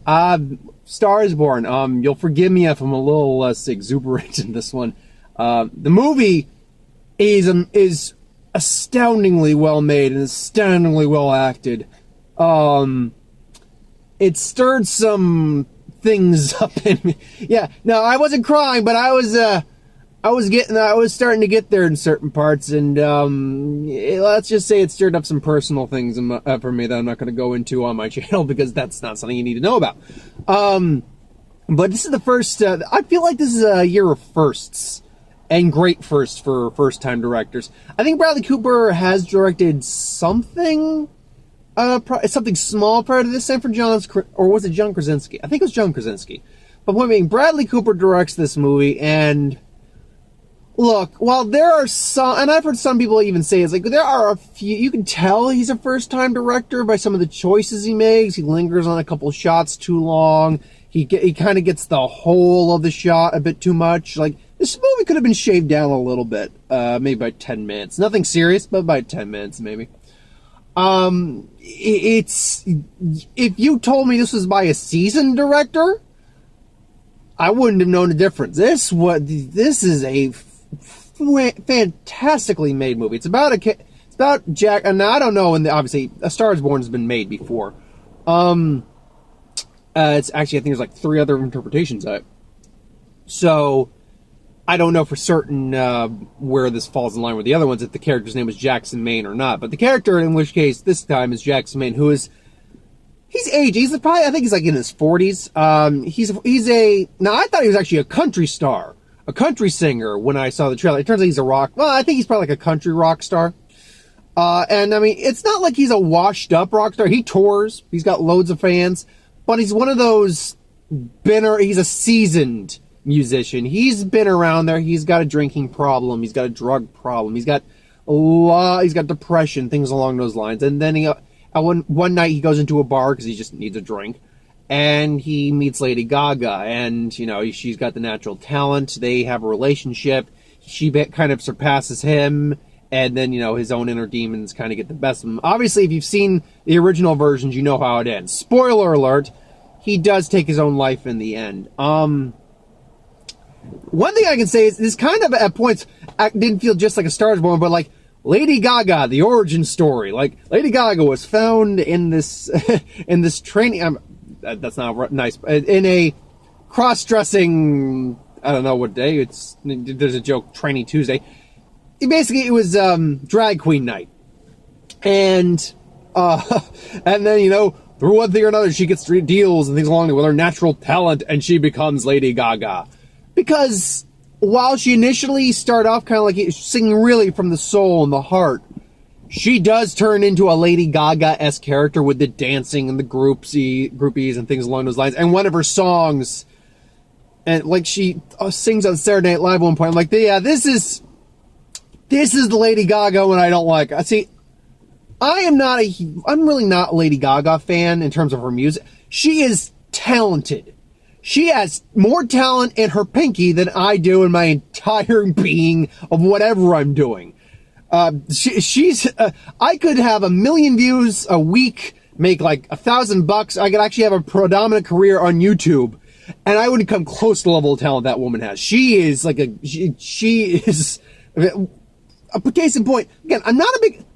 Star is Born. You'll forgive me if I'm a little less exuberant in this one. The movie is astoundingly well made and astoundingly well acted. It stirred some things up in me. Yeah, no, I wasn't crying, but I was starting to get there in certain parts, and let's just say it stirred up some personal things for me that I'm not going to go into on my channel because that's not something you need to know about. But this is the first. I feel like this is a year of firsts, and great firsts for first-time directors. I think Bradley Cooper has directed something small prior to this, and for or was it John Krasinski? I think it was John Krasinski. But point being, Bradley Cooper directs this movie, and look, while there are some, and I've heard some people even say it's like, there are a few, you can tell he's a first-time director by some of the choices he makes. He lingers on a couple shots too long. He kind of gets the whole of the shot a bit too much. Like, this movie could have been shaved down a little bit, maybe by 10 minutes. Nothing serious, but by 10 minutes, maybe. If you told me this was by a seasoned director, I wouldn't have known the difference. This is a fantastically made movie. It's about Jack, and I don't know, and obviously A Star is Born has been made before. It's actually, I think there's like 3 other interpretations of it. So I don't know for certain where this falls in line with the other ones, if the character's name is Jackson Maine or not. But the character, in which case this time, is Jackson Maine, who is, he's aged. He's probably, I think he's like in his 40s. Now I thought he was actually a country star, a country singer when I saw the trailer. It turns out he's a rock. Well, I think he's probably like a country rock star. And I mean, it's not like he's a washed up rock star. He tours. He's got loads of fans, but he's one of those he's a seasoned musician. He's been around there. He's got a drinking problem. He's got a drug problem. He's got depression, things along those lines. And then one night he goes into a bar because he just needs a drink, and he meets Lady Gaga, and, you know, she's got the natural talent. They have a relationship. She kind of surpasses him, and then, you know, his own inner demons kind of get the best of him. Obviously, if you've seen the original versions, you know how it ends. Spoiler alert, he does take his own life in the end. One thing I can say is this kind of at points didn't feel just like A Star is Born, but like Lady Gaga, the origin story. Like, Lady Gaga was found in this in this training. That's not nice. In a cross-dressing, I don't know what day. There's a joke, Training Tuesday. It was drag queen night, and then, you know, through one thing or another, she gets deals and things along with her natural talent, and she becomes Lady Gaga. Because while she initially started off kind of like singing really from the soul and the heart, she does turn into a Lady Gaga-esque character with the dancing and the groupies and things along those lines. And one of her songs, and like she sings on Saturday Night Live at one point, I'm like, yeah, this is the Lady Gaga one I don't like. See, I'm really not a Lady Gaga fan in terms of her music. She is talented. She has more talent in her pinky than I do in my entire being of whatever I'm doing. I could have 1 million views a week, make like $1,000. I could actually have a predominant career on YouTube, and I wouldn't come close to the level of talent that woman has. She is like she is a case in point. Again, a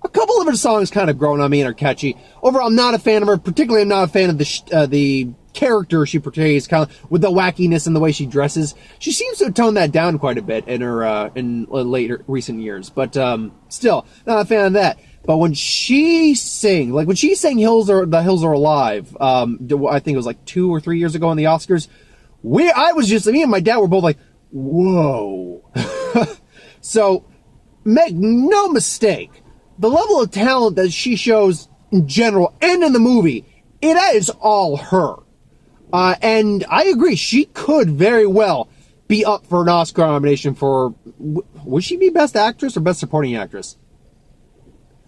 couple of her songs kind of grown on me and are catchy. Overall, I'm not a fan of her. Particularly, I'm not a fan of the character she portrays, kind of with the wackiness and the way she dresses. She seems to have toned that down quite a bit in her in later recent years, but still not a fan of that. But when she sang, like when she sang "The Hills Are Alive," I think it was like 2 or 3 years ago on the Oscars. Me and my dad were both like, "Whoa!" So make no mistake, the level of talent that she shows in general and in the movie, it is all her. And I agree, she could very well be up for an Oscar nomination for, would she be Best Actress or Best Supporting Actress?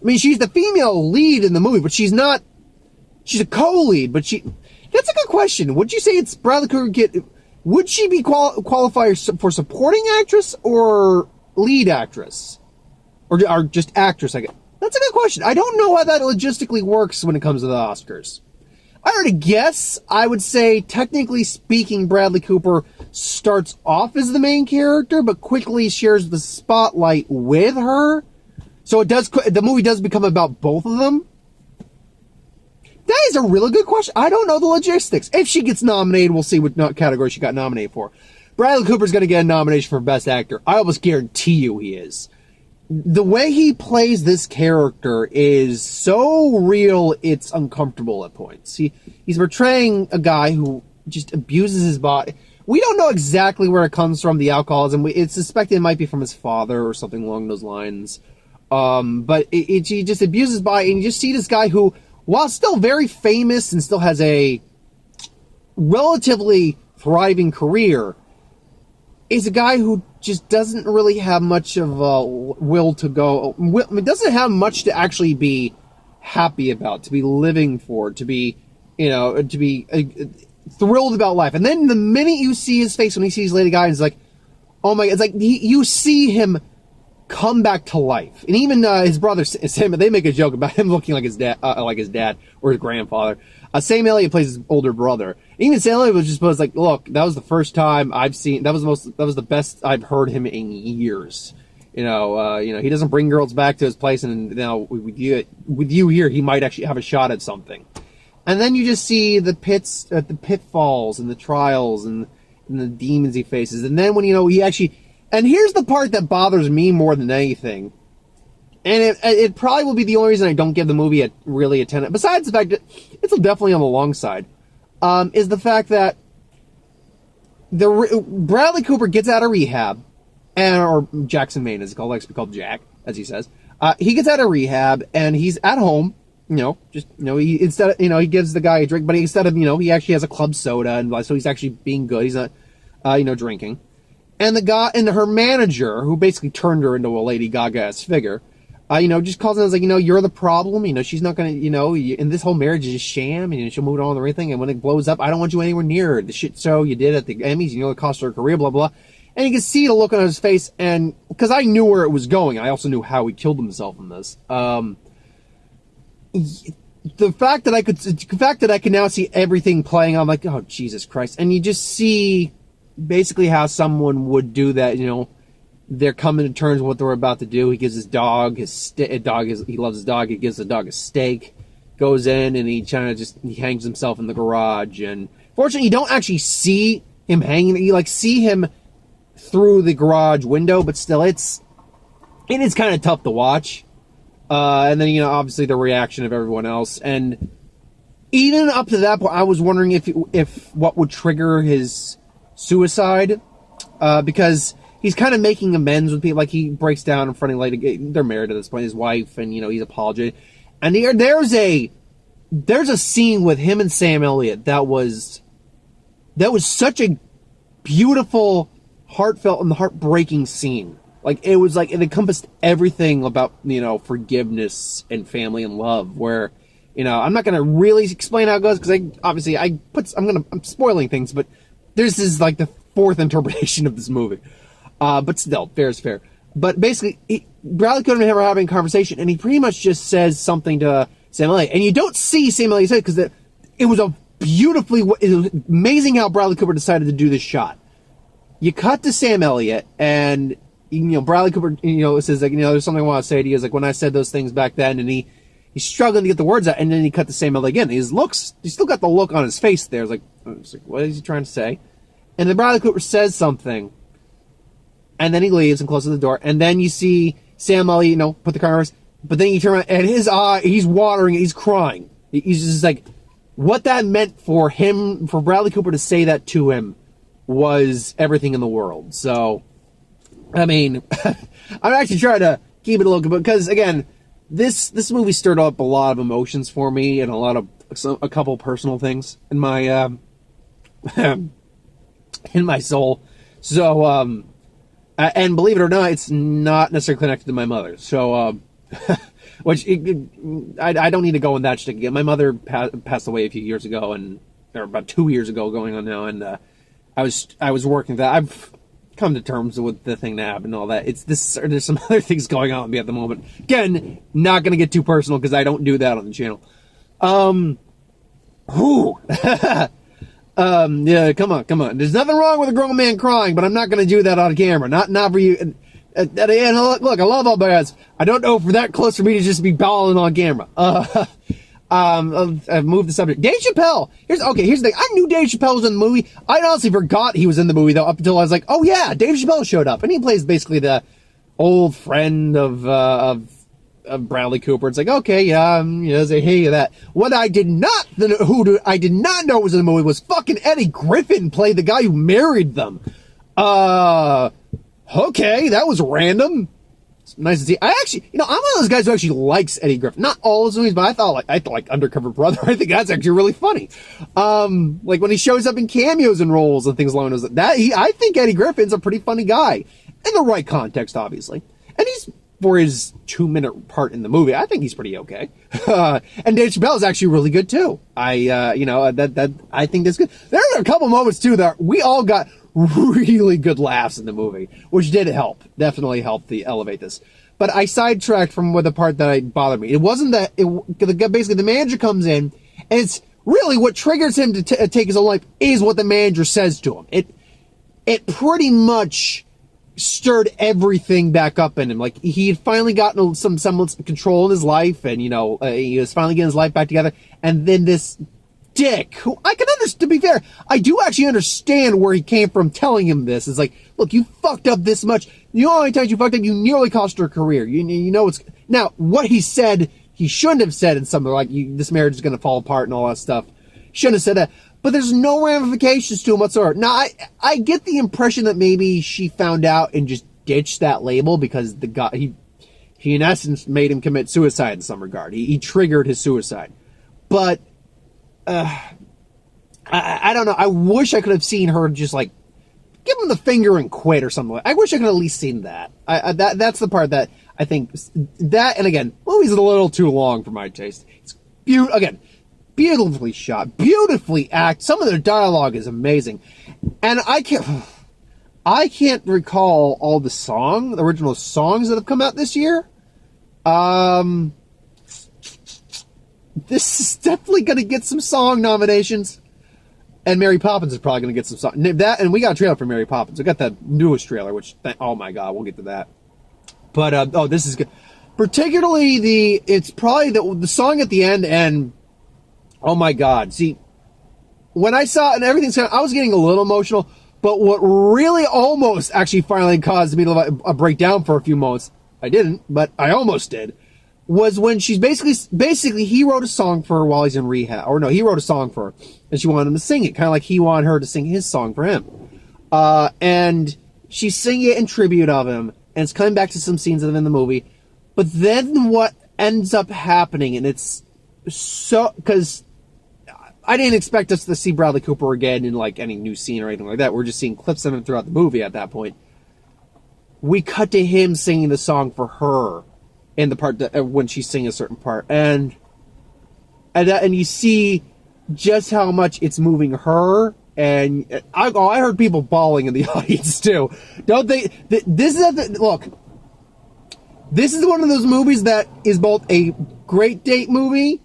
I mean, she's the female lead in the movie, but she's a co-lead, but that's a good question. Would you say it's Bradley Cooper would she be qualified for Supporting Actress or Lead Actress? Or just Actress, I guess. That's a good question. I don't know how that logistically works when it comes to the Oscars. I were to guess, I would say, technically speaking, Bradley Cooper starts off as the main character, but quickly shares the spotlight with her. So the movie does become about both of them. That is a really good question. I don't know the logistics. If she gets nominated, we'll see what category she got nominated for. Bradley Cooper's going to get a nomination for Best Actor. I almost guarantee you he is. The way he plays this character is so real, it's uncomfortable at points. He's portraying a guy who just abuses his body. We don't know exactly where it comes from, the alcoholism. It's suspected it might be from his father or something along those lines. But he just abuses his body, and you just see this guy who, while still very famous and still has a relatively thriving career, is a guy who just doesn't really have much of a will to go. Doesn't have much to actually be happy about, to be living for, to be, to be thrilled about life. And then the minute you see his face when he sees Lady Gaga, it's like, oh my, it's like you see him come back to life. And even his brother Sam, they make a joke about him looking like his dad or his grandfather. Sam Elliott plays his older brother. And even Sam Elliott was just like, look, that was the first time I've seen, that was the best I've heard him in years. He doesn't bring girls back to his place, and now with you here, he might actually have a shot at something. And then you just see the pitfalls and the trials and the demons he faces. And then when, he actually, and here's the part that bothers me more than anything. And it probably will be the only reason I don't give the movie a 10. Besides the fact that it's definitely on the long side, is the fact that Bradley Cooper gets out of rehab, or Jackson Maine, as he likes to be called Jack, as he says. He gets out of rehab and he's at home. He gives the guy a drink, but instead of he actually has a club soda, and so he's actually being good. He's not, drinking. And the guy and her manager, who basically turned her into a Lady Gaga-esque figure, just calls him and is like, you're the problem. She's not gonna, and this whole marriage is a sham, and she'll move on with everything. And when it blows up, I don't want you anywhere near her. The shit show you did at the Emmys, it cost her a career, blah, blah. And you can see the look on his face, and because I knew where it was going, I also knew how he killed himself in this. The fact that I can now see everything playing, I'm like, oh, Jesus Christ. And you just see basically how someone would do that, they're coming to terms with what they're about to do. He gives his dog, he loves his dog, he gives the dog a steak, goes in and he hangs himself in the garage. And fortunately, you don't actually see him hanging, you see him through the garage window, but still, it is kind of tough to watch. And then, obviously the reaction of everyone else. And even up to that point, I was wondering if what would trigger his suicide, because he's kind of making amends with people. Like, he breaks down in front of Lady, they're married at this point, his wife, and, he's apologizing. And there's a scene with him and Sam Elliott that was such a beautiful, heartfelt, and heartbreaking scene. Like, it was like, it encompassed everything about, forgiveness and family and love, where, I'm not going to really explain how it goes, because I'm spoiling things, but this is like the fourth interpretation of this movie. But still, fair is fair. But basically, Bradley Cooper and him are having a conversation, and he pretty much just says something to Sam Elliott. And you don't see Sam Elliott say it, because it was amazing how Bradley Cooper decided to do this shot. You cut to Sam Elliott, and Bradley Cooper, says, like, there's something I want to say to you. Is like, when I said those things back then, and he's struggling to get the words out, and then he cut to Sam Elliott again. He's still got the look on his face there. It's like, what is he trying to say? And then Bradley Cooper says something, and then he leaves and closes the door, and then you see Sam Elliott, put the car in reverse, but then you turn around, and his eye, he's watering, he's crying. He's just like, what that meant for Bradley Cooper to say that to him was everything in the world. So, I mean, I'm actually trying to keep it a little bit, because again, this movie stirred up a lot of emotions for me, and a couple personal things in my in my soul. So, and believe it or not, it's not necessarily connected to my mother. So, I don't need to go in that shtick again. My mother passed away a few years ago, or about 2 years ago going on now, and I was working that. I've come to terms with the thing that happened and all that. There's some other things going on with me at the moment. Again, not going to get too personal, because I don't do that on the channel. Whew. Yeah, come on. There's nothing wrong with a grown man crying, but I'm not going to do that on camera. Not for you. And look, I love all guys. I don't know if that close for me to just be bawling on camera. I've moved the subject. Dave Chappelle. Here's the thing. I knew Dave Chappelle was in the movie. I honestly forgot he was in the movie though, up until I was like, oh yeah, Dave Chappelle showed up, and he plays basically the old friend of Bradley Cooper. It's like, okay, yeah, say hey that. What I did not know was in the movie was fucking Eddie Griffin played the guy who married them. Okay, that was random. It's nice to see. I actually, I'm one of those guys who actually likes Eddie Griffin. Not all his movies, but I thought like Undercover Brother. I think that's actually really funny. Like when he shows up in cameos and roles and things along those I think Eddie Griffin's a pretty funny guy in the right context, obviously. And he's, for his 2-minute part in the movie, I think he's pretty okay. And Dave Chappelle is actually really good too. I think that's good. There are a couple moments too that we all got really good laughs in the movie, which did help. Definitely helped elevate this. But I sidetracked from the part that bothered me. It wasn't that, basically the manager comes in, and it's really what triggers him to take his own life is what the manager says to him. It pretty much stirred everything back up in him. Like, he had finally gotten some semblance of control in his life, and, he was finally getting his life back together, and then this dick, who I can understand, to be fair, I do actually understand where he came from telling him this. It's like, look, you fucked up this much. You know how many times you fucked up? You nearly cost her career. Now, what he said, he shouldn't have said in something like, this marriage is going to fall apart and all that stuff. Shouldn't have said that. But there's no ramifications to him whatsoever. Now, I get the impression that maybe she found out and just ditched that label because the guy, he in essence made him commit suicide in some regard. He triggered his suicide. But, I don't know. I wish I could have seen her just like give him the finger and quit or something. I wish I could have at least seen that. That's the part that I think that, and again, movie's a little too long for my taste. It's beautifully shot, beautifully acted. Some of their dialogue is amazing, and I can't recall all the original songs that have come out this year. This is definitely going to get some song nominations. And Mary Poppins is probably going to get some song. That, and we got a trailer for Mary Poppins. We got that newest trailer, which, oh my god, we'll get to that. But, this is good. Particularly it's probably the song at the end, and, oh my god. See, when I saw it and everything's I was getting a little emotional, but what really almost actually finally caused me to a breakdown for a few moments, I didn't, but I almost did, was when she's basically he wrote a song for her while he's in rehab. Or no, he wrote a song for her, and she wanted him to sing it, kind of like he wanted her to sing his song for him. And she's singing it in tribute of him, and it's coming back to some scenes of him in the movie. But then what ends up happening, and it's so, because I didn't expect us to see Bradley Cooper again in like any new scene or anything like that. We're just seeing clips of him throughout the movie at that point. We cut to him singing the song for her in the part that, when she's singing a certain part, and you see just how much it's moving her. And I heard people bawling in the audience too. Don't they? This is one of those movies that is both a great date movie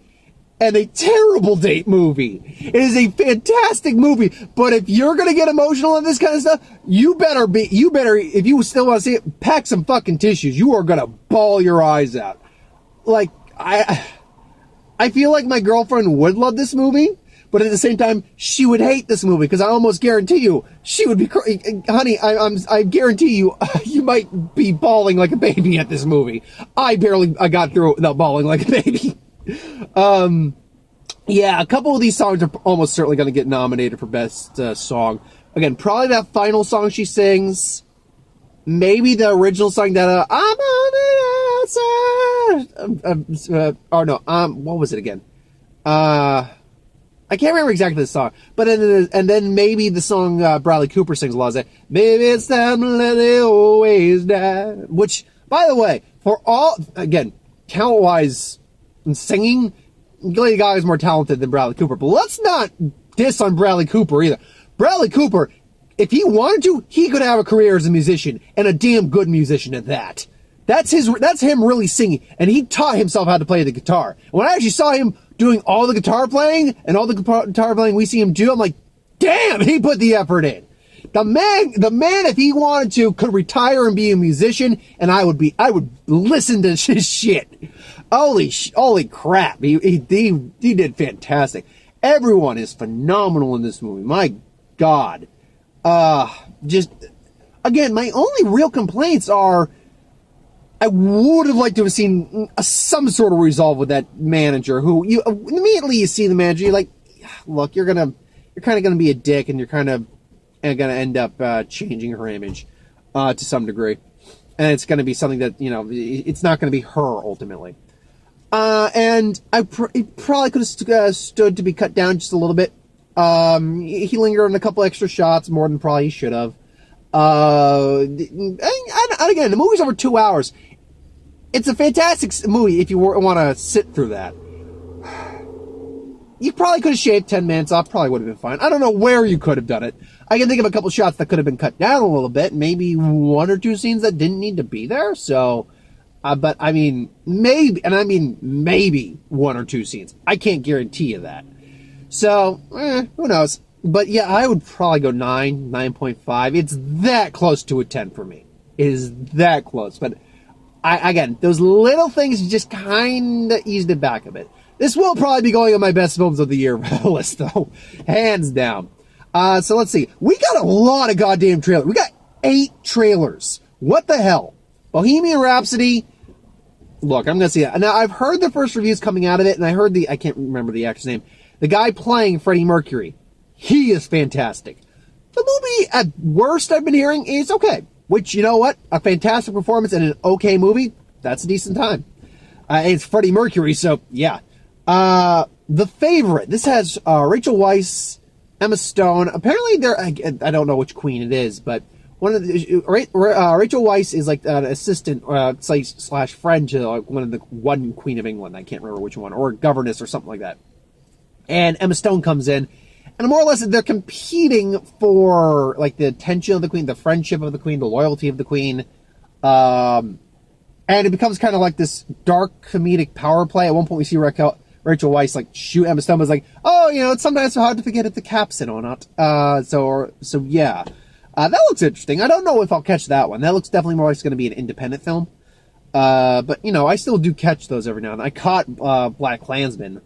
and a terrible date movie. It is a fantastic movie, but if you're gonna get emotional on this kind of stuff, you better, if you still want to see it, pack some fucking tissues. You are gonna bawl your eyes out. Like, I feel like my girlfriend would love this movie, but at the same time, she would hate this movie, because I almost guarantee you, she would be, honey, I guarantee you, you might be bawling like a baby at this movie. I got through it without bawling like a baby. Yeah, a couple of these songs are almost certainly going to get nominated for Best Song. Again, probably that final song she sings. Maybe the original song that, I'm on the outside. What was it again? I can't remember exactly the song. But then maybe the song Bradley Cooper sings a lot of that. Maybe it's time to let it always die. Which, by the way, for all, again, talent-wise, and singing, Lady Gaga is more talented than Bradley Cooper. But let's not diss on Bradley Cooper either. Bradley Cooper, if he wanted to, he could have a career as a musician, and a damn good musician at that. That's him really singing, and he taught himself how to play the guitar. When I actually saw him doing all the guitar playing and all the guitar playing we see him do, I'm like, damn, he put the effort in. The man, if he wanted to, could retire and be a musician, and I would listen to his shit. Holy crap. He did fantastic. Everyone is phenomenal in this movie. My God. Just, again, my only real complaints are, I would have liked to have seen some sort of resolve with that manager who immediately you see the manager, you're like, look, you're kind of going to be a dick, and you're kind of going to end up changing her image to some degree. And it's going to be something that, it's not going to be her ultimately. And it probably could have stood to be cut down just a little bit. He lingered on a couple extra shots, more than probably he should have. And again, the movie's over 2 hours. It's a fantastic movie if you want to sit through that. You probably could have shaved 10 minutes off, probably would have been fine. I don't know where you could have done it. I can think of a couple shots that could have been cut down a little bit, maybe one or two scenes that didn't need to be there, so... but I mean, maybe one or two scenes. I can't guarantee you that. So, who knows? But yeah, I would probably go 9.5. It's that close to a 10 for me. It is that close. But again, those little things just kind of eased it back a bit. This will probably be going on my best films of the year list, though. Hands down. So let's see. We got a lot of goddamn trailers. We got 8 trailers. What the hell? Bohemian Rhapsody. Look, I'm going to see it. Now, I've heard the first reviews coming out of it, and I heard I can't remember the actor's name. The guy playing Freddie Mercury. He is fantastic. The movie, at worst, I've been hearing, is okay. Which, you know what? A fantastic performance in an okay movie, that's a decent time. It's Freddie Mercury, so, yeah. The Favorite. This has Rachel Weisz, Emma Stone. Apparently, I don't know which queen it is, but one of the Rachel Weisz is like an assistant slash friend to one queen of England. I can't remember which one, or governess or something like that. And Emma Stone comes in, and more or less they're competing for like the attention of the queen, the friendship of the queen, the loyalty of the queen. And it becomes kind of like this dark comedic power play. At one point, we see Rachel Weisz like shoot Emma Stone. Was like, oh, it's sometimes so hard to forget if the cap's in or not. So yeah. That looks interesting. I don't know if I'll catch that one. That looks definitely more like it's going to be an independent film. But, I still do catch those every now and then. I caught BlacKkKlansman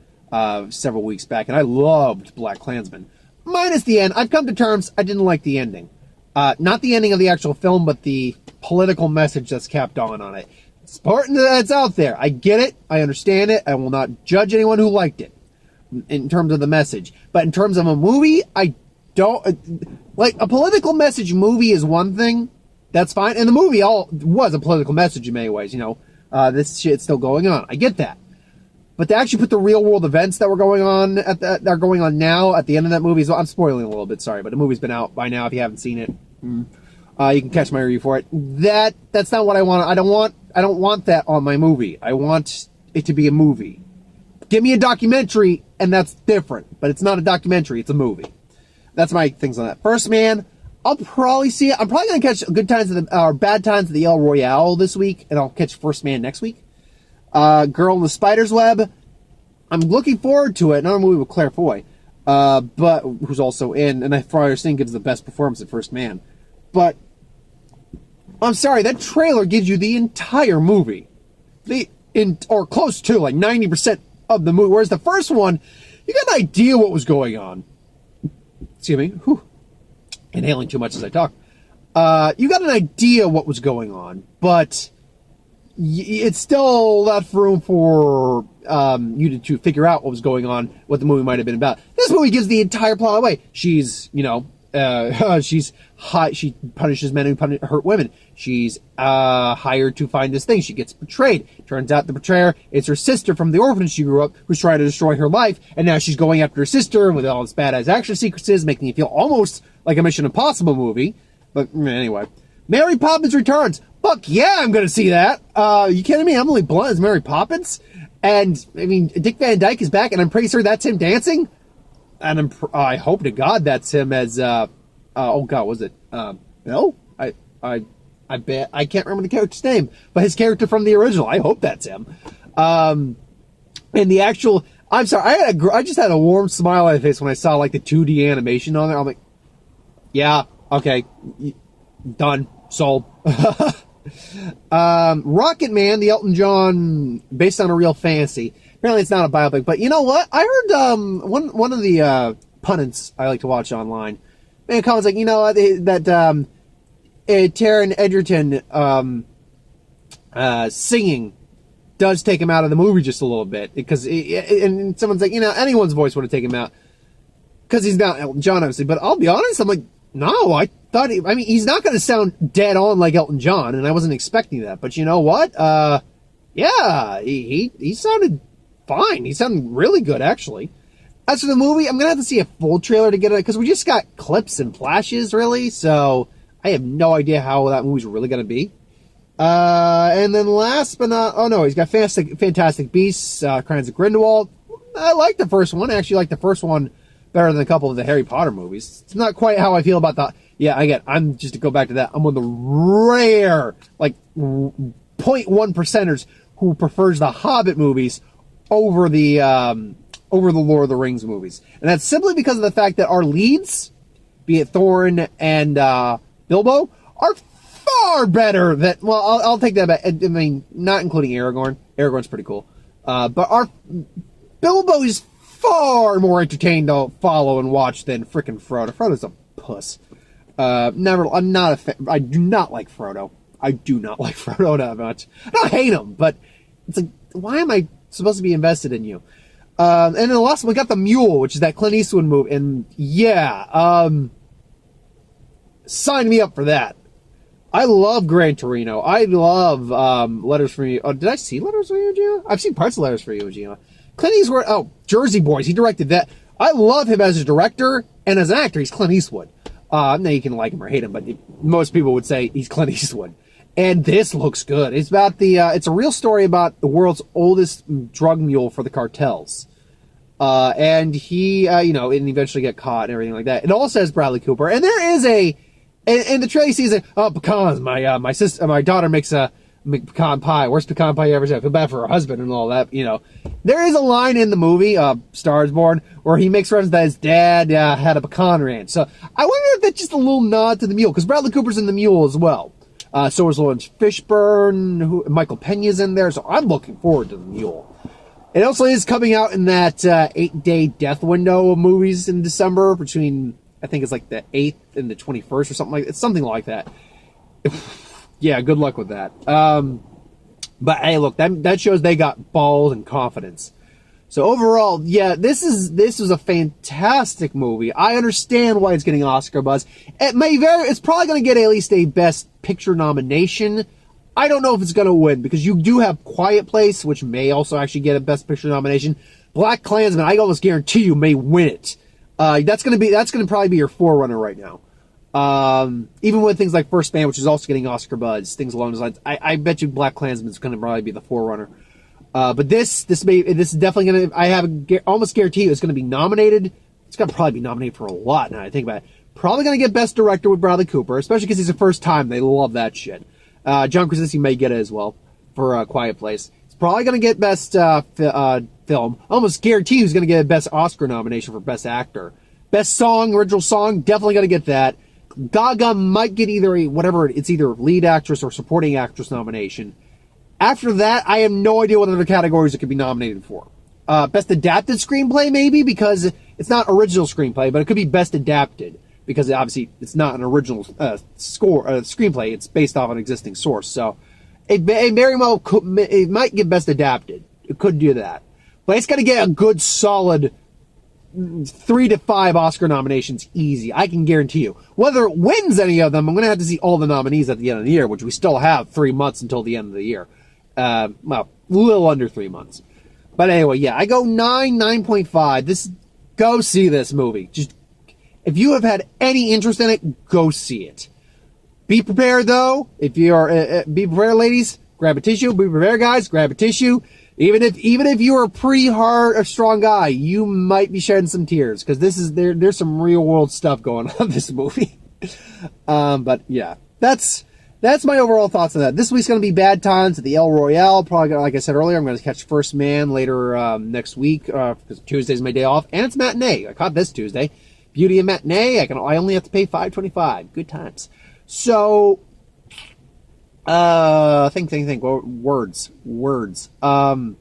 several weeks back, and I loved BlacKkKlansman. Minus the end. I've come to terms, I didn't like the ending. Not the ending of the actual film, but the political message that's kept on it. It's important that it's out there. I get it. I understand it. I will not judge anyone who liked it in terms of the message. But in terms of a movie, I don't... Like, a political message movie is one thing. That's fine. And the movie was a political message in many ways, this shit's still going on. I get that. But to actually put the real world events that were going on that are going on now at the end of that movie, so I'm spoiling a little bit, sorry, but the movie's been out by now if you haven't seen it. You can catch my review for it. That's not what I want. I don't want that on my movie. I want it to be a movie. Give me a documentary, and that's different. But it's not a documentary, it's a movie. That's my things on that. First Man, I'll probably see it. I'm probably going to catch Bad Times at the El Royale this week, and I'll catch First Man next week. Girl in the Spider's Web, I'm looking forward to it. Another movie with Claire Foy, but who's also in, and I probably think gives the best performance at First Man. But I'm sorry, that trailer gives you the entire movie, or close to like 90% of the movie. Whereas the first one, you got an idea what was going on. Excuse me. Whew. Inhaling too much as I talk. You got an idea what was going on, but it's still left room for you to figure out what was going on, what the movie might have been about. This movie gives the entire plot away. She's, she's hot. She punishes men who hurt women. She's hired to find this thing. She gets betrayed. Turns out the betrayer is her sister from the orphanage she grew up, who's trying to destroy her life. And now she's going after her sister with all this badass action sequences, making it feel almost like a Mission Impossible movie. But anyway, Mary Poppins Returns. Fuck yeah, I'm gonna see that. You kidding me? Emily Blunt is Mary Poppins, and I mean Dick Van Dyke is back, and I'm pretty sure that's him dancing. And I hope to God that's him as oh God, was it no? I I bet I can't remember the character's name, but his character from the original. I hope that's him. And the actual, I'm sorry, I just had a warm smile on my face when I saw like the 2D animation on there. I'm like, yeah, okay, done, sold. Rocket Man, the Elton John, based on a real fantasy. Apparently it's not a biopic, but you know what? I heard one of the pundits I like to watch online made a comment like, you know, that Taron Egerton singing does take him out of the movie just a little bit, because and someone's like, you know, anyone's voice would have taken him out because he's not Elton John, obviously. But I'll be honest, I'm like, no, I thought he's not going to sound dead on like Elton John, and I wasn't expecting that. But you know what? Yeah, he sounded fine. He sounded really good, actually. As for the movie, I'm going to have to see a full trailer to get it, because we just got clips and flashes, really. So I have no idea how that movie's really going to be. And then last but not, oh no, he's got Fantastic Beasts, Crimes of Grindelwald. I like the first one. I actually like the first one better than a couple of the Harry Potter movies. It's not quite how I feel about the, yeah, I'm just to go back to that, I'm one of the rare, like, 0.1%ers who prefers the Hobbit movies over the Lord of the Rings movies. And that's simply because of the fact that our leads, be it Thorin and Bilbo, are far better than, well, I'll take that back. I mean, not including Aragorn. Aragorn's pretty cool. But our Bilbo is far more entertaining to follow and watch than frickin' Frodo. Frodo's a puss. I'm not a fan. I do not like Frodo. I do not like Frodo that much. I don't hate him, but it's like, why am I supposed to be invested in you? And then the last one, we got The Mule, which is that Clint Eastwood movie. And yeah, sign me up for that. I love Gran Torino. I love Letters from You. Oh, did I see Letters from Iwo Jima? I've seen parts of Letters from Iwo Jima. Clint Eastwood, Jersey Boys, he directed that. I love him as a director, and as an actor, he's Clint Eastwood. Now you can like him or hate him, but most people would say he's Clint Eastwood. And this looks good. It's about it's a real story about the world's oldest drug mule for the cartels. And he, and eventually get caught and everything like that. It also has Bradley Cooper. And there is and the trailer sees pecans. My daughter makes a pecan pie. Worst pecan pie you ever had. I feel bad for her husband and all that, There is a line in the movie, Star is Born, where he makes reference that his dad had a pecan ranch. So I wonder if that's just a little nod to The Mule, because Bradley Cooper's in The Mule as well. So is Lawrence Fishburne, Michael Pena's in there, so I'm looking forward to The Mule. It also is coming out in that 8-day death window of movies in December, between, I think it's like the 8th and the 21st or something like that. It's something like that. Yeah, good luck with that. But hey, look, that shows they got balls and confidence. So overall, yeah, this was a fantastic movie. I understand why it's getting Oscar buzz. It's probably going to get at least a Best Picture nomination. I don't know if it's going to win, because you do have Quiet Place, which may also actually get a Best Picture nomination. Black Klansman, I almost guarantee you, may win it. That's going to probably be your forerunner right now. Even with things like First Man, which is also getting Oscar buzz, things along those lines, I bet you Black Klansman is going to probably be the forerunner. But this is definitely going to, I have almost guarantee you it's going to be nominated. It's going to probably be nominated for a lot now I think about it. Probably going to get Best Director with Bradley Cooper, especially because he's the first time. They love that shit. John Krasinski may get it as well for Quiet Place. It's probably going to get Best Film. I almost guarantee he's going to get a Best Oscar nomination for Best Actor. Best Song, Original Song, definitely going to get that. Gaga might get either either Lead Actress or Supporting Actress nomination. After that, I have no idea what other categories it could be nominated for. Best Adapted Screenplay, maybe, because it's not original screenplay, but it could be Best Adapted, because obviously it's not an original screenplay. It's based off an existing source. So it very well it might get Best Adapted. It could do that. But it's got to get a good, solid 3 to 5 Oscar nominations easy. I can guarantee you. Whether it wins any of them, I'm going to have to see all the nominees at the end of the year, which we still have 3 months until the end of the year. Well, a little under 3 months. But anyway, yeah, I go 9.5. Go see this movie. Just, if you have had any interest in it, go see it. Be prepared, though. If you are, be prepared, ladies. Grab a tissue. Be prepared, guys. Grab a tissue. Even if you're a pretty hard or strong guy, you might be shedding some tears, because there's some real world stuff going on in this movie. But yeah, that's that's my overall thoughts on that. This week's going to be bad times at the El Royale. Probably, like I said earlier, I'm going to catch First Man later next week because Tuesday's my day off, and it's matinee. I caught this Tuesday. Beauty of matinee. I only have to pay $5.25. Good times. So, think. Words. Who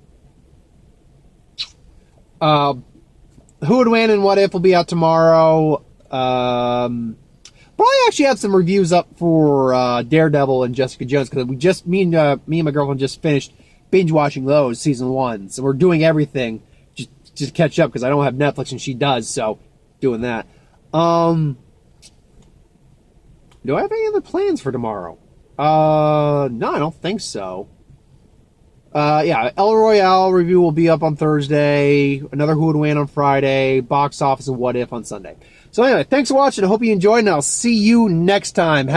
Would Win and What If will be out tomorrow. Probably actually have some reviews up for Daredevil and Jessica Jones because me and my girlfriend just finished binge watching those season 1. So we're doing everything just to catch up because I don't have Netflix and she does. So doing that. Do I have any other plans for tomorrow? No, I don't think so. El Royale review will be up on Thursday. Another Who Would Win on Friday. Box Office and What If on Sunday. So anyway, thanks for watching. I hope you enjoyed, and I'll see you next time.